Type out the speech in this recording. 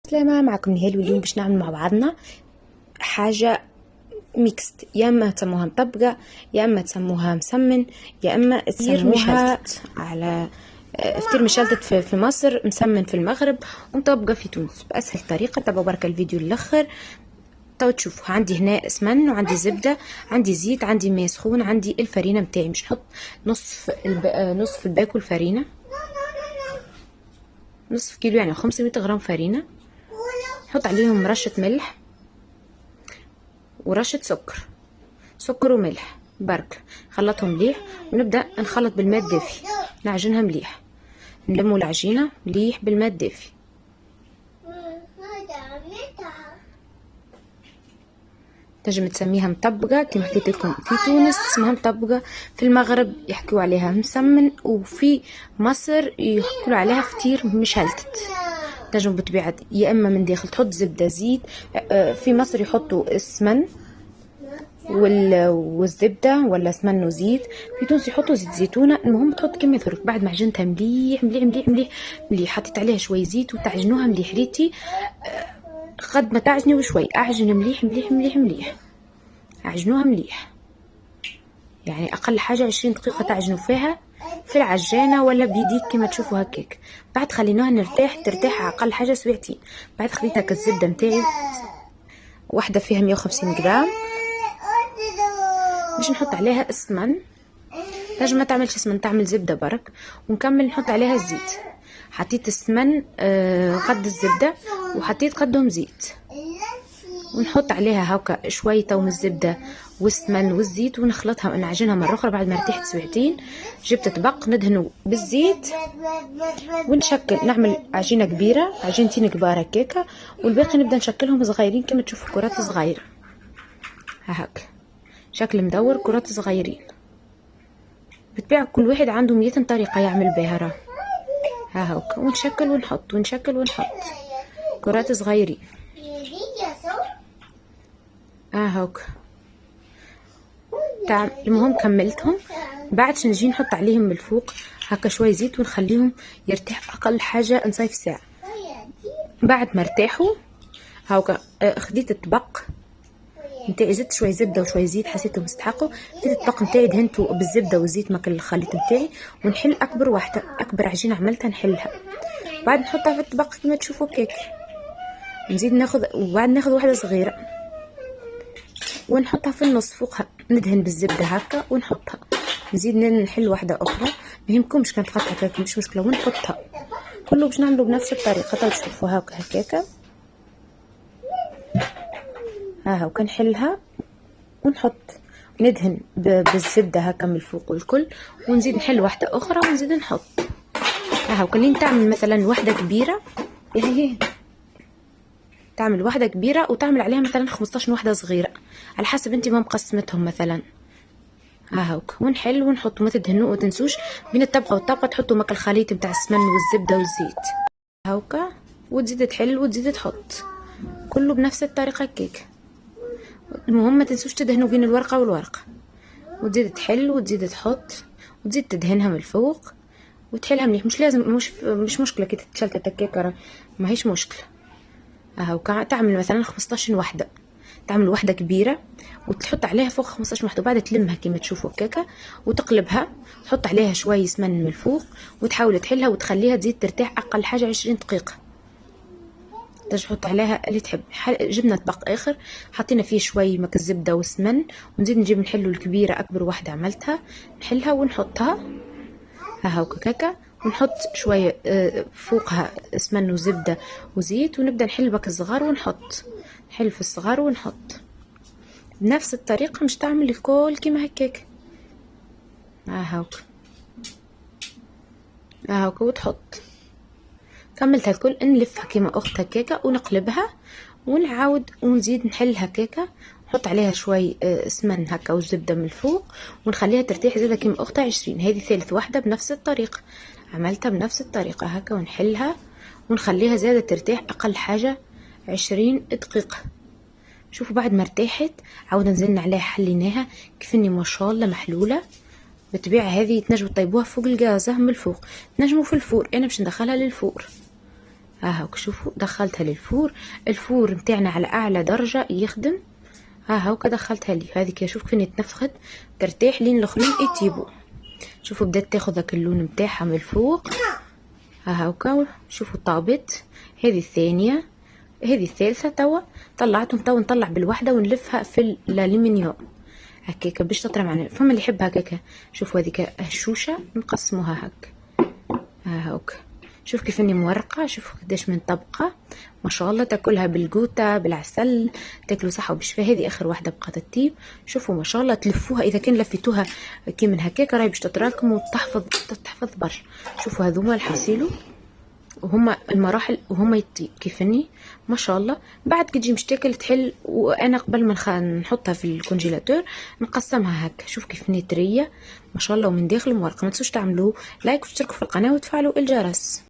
سلامة، معكم نهال. واليوم باش نعمل مع بعضنا حاجة ميكست، يا اما تسموها مطبقة، يا اما تسموها مسمن، يا اما تسموها على فطير مشلتت في مصر، مسمن في المغرب، ومطبقة في تونس. بأسهل طريقة. تابعوا بركة الفيديو للآخر. تو تشوفوا عندي هنا سمن، وعندي زبدة، عندي زيت، عندي ماء سخون، عندي الفرينة متاعي. باش نحط نصف الباكو الفرينة، نصف كيلو يعني 500 غرام فرينة. نحط عليهم رشة ملح ورشة سكر وملح برك. خلطهم مليح ونبدأ نخلط بالماء الدافي، نعجنها مليح، نلموا العجينة مليح بالماء الدافي. تنجم تسميها مطبقة كما حكيت لكم، في تونس اسمها مطبقة، في المغرب يحكوا عليها مسمن، وفي مصر يحكوا عليها فطير مشلتت. تنجم بطبيعة يا اما من داخل تحط زبدة زيت، في مصر يحطوا السمن والزبدة ولا سمن وزيت، في تونس يحطوا زيت زيتونة. المهم تحط كمية فرق. بعد ما عجنتها مليح مليح مليح مليح مليح، حطيت عليها شوي زيت وتعجنوها مليح. ريتي قد ما تعجني وشوي، اعجن مليح مليح مليح مليح، اعجنوها مليح، يعني اقل حاجة 20 دقيقة تعجنوا فيها في العجانة ولا بيديك كما تشوفوا هكاك. بعد خليناها ترتاح اقل حاجة سويعتين. بعد خليت هكا الزبدة متاعي واحدة فيها 150 جرام، باش نحط عليها السمن. نجم ما تعملش سمن، تعمل زبدة برك. ونكمل نحط عليها الزيت. حطيت السمن قد الزبدة، وحطيت قدهم زيت، ونحط عليها هكا شوية من الزبدة والسمن والزيت، ونخلطها ونعجنها مرة أخرى. بعد ما ارتاحت سويعتين جبت طبق ندهنه بالزيت، ونشكل، نعمل عجينة كبيرة، عجينتين كبار هكاكا، والباقي نبدأ نشكلهم صغيرين كما تشوفوا، كرات صغيرة هكا، شكل مدور، كرات صغيرين. بتبيع كل واحد عنده 100 طريقة يعمل بها. راه هاكا، ونشكل ونحط ونشكل ونحط كرات صغيرين هاكا. المهم كملتهم. بعد نجي نحط عليهم من الفوق هكا شوي زيت، ونخليهم يرتاح اقل حاجة نصيف ساعة. بعد ما ارتاحوا هاكا خديت الطبق نتاعي، زدت شوي زبده وشوي زيت، حسيتهم يستحقوا. خديت الطبق نتاعي دهنته بالزبده والزيت ماكل الخليط نتاعي، ونحل اكبر واحده، اكبر عجينه عملتها نحلها. بعد نحطها في الطبق كما تشوفوا كيك. نزيد وبعد ناخذ واحده صغيره ونحطها في النص فوقها، ندهن بالزبده هكا ونحطها. نزيد نحل واحده اخرى، ما يهمكمش كانت تقطع هكاك مش مشكله، ونحطها. كله باش نعملوا بنفس الطريقه. تشوفوا هكاكا هاكا نحلها ونحط، ندهن بالزبده هكا من الفوق والكل، ونزيد نحل واحده اخرى ونزيد نحط هاكا. لين تعمل مثلا واحده كبيره، تعمل واحده كبيره وتعمل عليها مثلا 15 واحده صغيره على حسب انت ما مقسمتهم مثلا هاكا. ونحل ونحط. وما تدهنوا وتنسوش بين الطبقه والطبقه تحطوا ماك الخليط نتاع السمن والزبده والزيت هاكا، وتزيد تحل وتزيد تحط، كله بنفس الطريقه كيك. المهم ما تنسوش تدهنوا بين الورقه والورقه، وتزيد تحل وتزيد تحط وتزيد تدهنها من الفوق وتحلها مليح. مش لازم، مش مشكله كي تتشلتت هكاكا، ما هيش مشكله. هاكا تعمل مثلا 15 وحده، تعمل وحده كبيره وتحط عليها فوق 15 وحده، وبعد تلمها كما تشوفوا هكاكا وتقلبها، تحط عليها شويه سمن من الفوق، وتحاول تحلها وتخليها تزيد ترتاح اقل حاجه 20 دقيقه. تحط عليها اللي تحب. جبنا طبق اخر حطينا فيه شوي ماك الزبده والسمن، ونزيد نجيب نحلو الكبيره اكبر واحده عملتها، نحلها ونحطها هاكا، ونحط شويه فوقها سمن وزبده وزيت، ونبدا نحل بك الصغار ونحط، نحل في الصغار ونحط بنفس الطريقه. مش تعمل الكل كيما هكاك هاكا وتحط. كملت الكل، نلفها كيما اخت هكاكا ونقلبها، ونعاود ونزيد نحل هكاكا، نحط عليها شوي سمن هكا والزبده من الفوق، ونخليها ترتاح زاده كيما اختها 20. هذه ثالث واحده بنفس الطريقه، عملتها بنفس الطريقه هكا، ونحلها ونخليها زاده ترتاح اقل حاجه 20 دقيقه. شوفوا بعد ما ارتاحت عاود نزلنا عليها حليناها كيفني ما شاء الله محلوله. بالطبيعه هذه تنجموا طيبوها فوق الغاز من الفوق، تنجموا في الفور. انا باش ندخلها للفور هاك شوفوا دخلتها للفور. الفور متاعنا على اعلى درجة يخدم. هاك دخلتها لي هذيك. شوف فين تنفخت ترتاح لين الاخرين يطيبوا. شوفوا بدات تاخذ هاك اللون متاعها من الفوق. هاكا شوفوا طابت. هذه الثانية، هذه الثالثة. توا طلعتهم. توا نطلع بالوحدة ونلفها في الالومنيوم هكاكا باش تطرى معنا. فما اللي يحب هكاكا. شوفوا هذيك هشوشة نقسموها هك. هاكا شوف كيف اني مورقة. شوفوا قداش من طبقة ما شاء الله. تاكلها بالقوطة بالعسل تاكلوا صحة وبشفاء. هذه اخر واحدة بقات الطيب. شوفوا ما شاء الله تلفوها. اذا كان لفيتوها كي من هكاكا راهي باش تتراكم وتحفظ برشا. شوفوا هذوما الحصيلو وهما المراحل وهما يطيب كيفني ما شاء الله. بعد كي تجي مش تاكل تحل. وانا قبل ما نحطها في الكونجيلاتور نقسمها هكا. شوف كيفني طريه ما شاء الله ومن داخل مورقه. ما تنسوش تعملوا لايك وتشتركوا في القناه وتفعلوا الجرس.